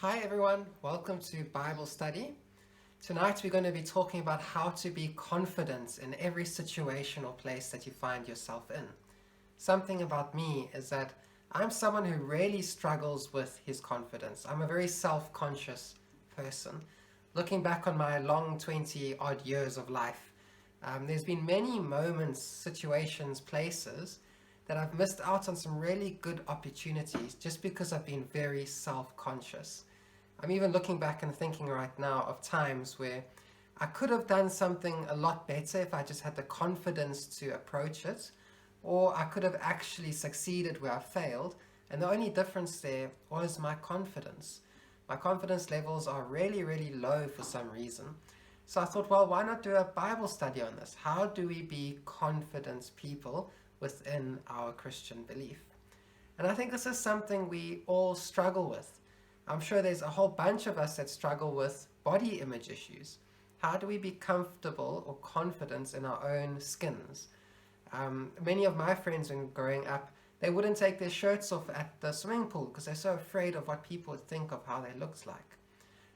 Hi everyone, welcome to Bible study. Tonight we're going to be talking about how to be confident in every situation or place that you find yourself in. Something about me is that I'm someone who really struggles with his confidence. I'm a very self-conscious person. Looking back on my long 20 odd years of life, there's been many moments, situations, places that I've missed out on some really good opportunities just because I've been very self-conscious. I'm even looking back and thinking right now of times where I could have done something a lot better if I just had the confidence to approach it, or I could have actually succeeded where I failed, and the only difference there was my confidence. My confidence levels are really, really low for some reason. So I thought, well, why not do a Bible study on this? How do we be confident people within our Christian belief? And I think this is something we all struggle with. I'm sure there's a whole bunch of us that struggle with body image issues. How do we be comfortable or confident in our own skins? Many of my friends when growing up, they wouldn't take their shirts off at the swimming pool because they're so afraid of what people would think of how they looked like.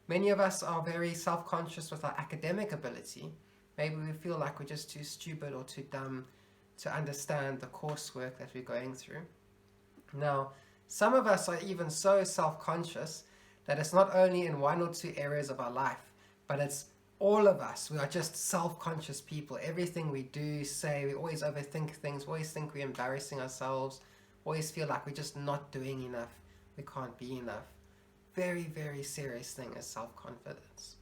Many of us are very self-conscious with our academic ability. Maybe we feel like we're just too stupid or too dumb to understand the coursework that we're going through. Now, some of us are even so self-conscious that it's not only in one or two areas of our life, but it's all of us. We are just self-conscious people. Everything we do, say, we always overthink things, we always think we're embarrassing ourselves, always feel like we're just not doing enough, we can't be enough. Very, very serious thing is self-confidence.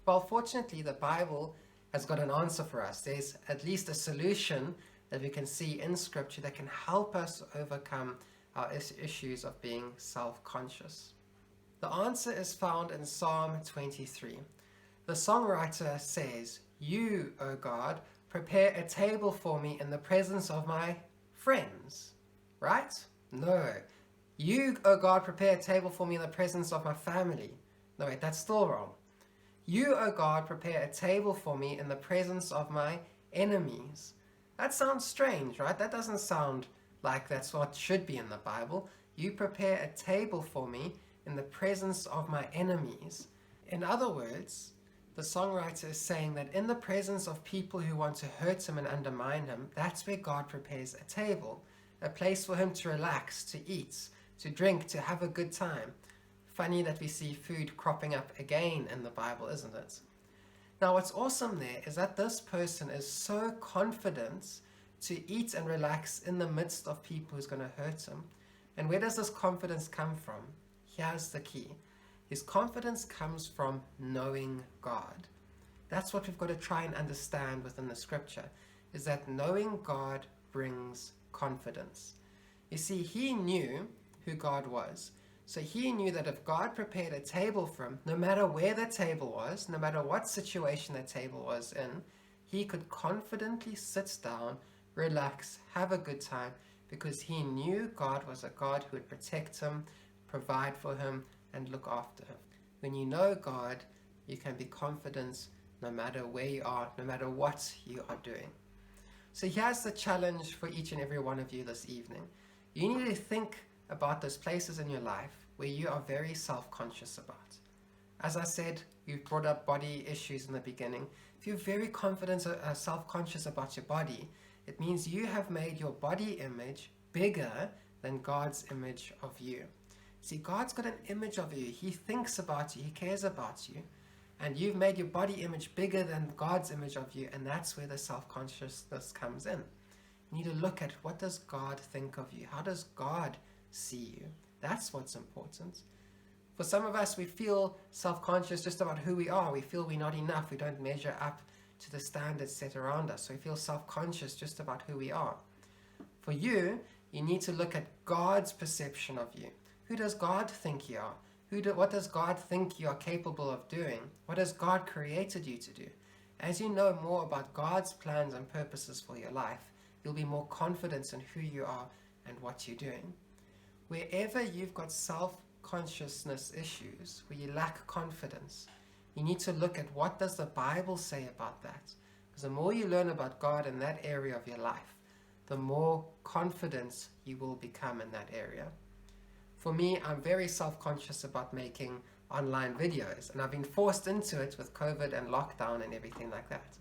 Well, fortunately, the Bible has got an answer for us. There's at least a solution that we can see in Scripture that can help us overcome our issues of being self-conscious. The answer is found in Psalm 23. The songwriter says, "You, O God, prepare a table for me in the presence of my friends." Right? No. "You, O God, prepare a table for me in the presence of my family." No, wait, that's still wrong. "You, O God, prepare a table for me in the presence of my enemies." That sounds strange, right? That doesn't sound like that's what should be in the Bible. "You prepare a table for me in the presence of my enemies." In other words, the songwriter is saying that in the presence of people who want to hurt him and undermine him, that's where God prepares a table, a place for him to relax, to eat, to drink, to have a good time. Funny that we see food cropping up again in the Bible, isn't it? Now, what's awesome there is that this person is so confident to eat and relax in the midst of people who's going to hurt him. And where does this confidence come from? Here's the key. His confidence comes from knowing God. That's what we've got to try and understand within the scripture, is that knowing God brings confidence. You see, he knew who God was. So he knew that if God prepared a table for him, no matter where the table was, no matter what situation the table was in, he could confidently sit down, relax, have a good time, because he knew God was a God who would protect him, provide for him, and look after him. When you know God, you can be confident no matter where you are, no matter what you are doing. So here's the challenge for each and every one of you this evening. You need to think about those places in your life where you are very self-conscious about. As I said, you brought up body issues in the beginning. If you're very confident, self-conscious about your body, it means you have made your body image bigger than God's image of you. See, God's got an image of you. He thinks about you. He cares about you. And you've made your body image bigger than God's image of you, and that's where the self-consciousness comes in. You need to look at, what does God think of you? How does God see you? That's what's important. For some of us, we feel self-conscious just about who we are. We feel we're not enough. We don't measure up to the standards set around us. So we feel self-conscious just about who we are. For you, you need to look at God's perception of you. Who does God think you are? What does God think you are capable of doing? What has God created you to do? As you know more about God's plans and purposes for your life, you'll be more confident in who you are and what you're doing. Wherever you've got self-consciousness issues, where you lack confidence, you need to look at, what does the Bible say about that? Because the more you learn about God in that area of your life, the more confident you will become in that area. For me, I'm very self-conscious about making online videos, and I've been forced into it with COVID and lockdown and everything like that.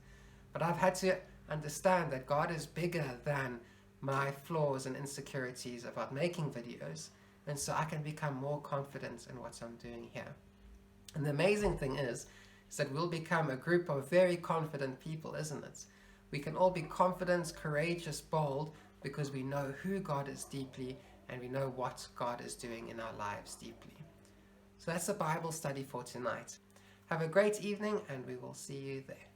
But I've had to understand that God is bigger than my flaws and insecurities about making videos, and so I can become more confident in what I'm doing here. And the amazing thing is that we'll become a group of very confident people, isn't it? We can all be confident, courageous, bold, because we know who God is deeply and we know what God is doing in our lives deeply. So that's the Bible study for tonight. Have a great evening, and we will see you there.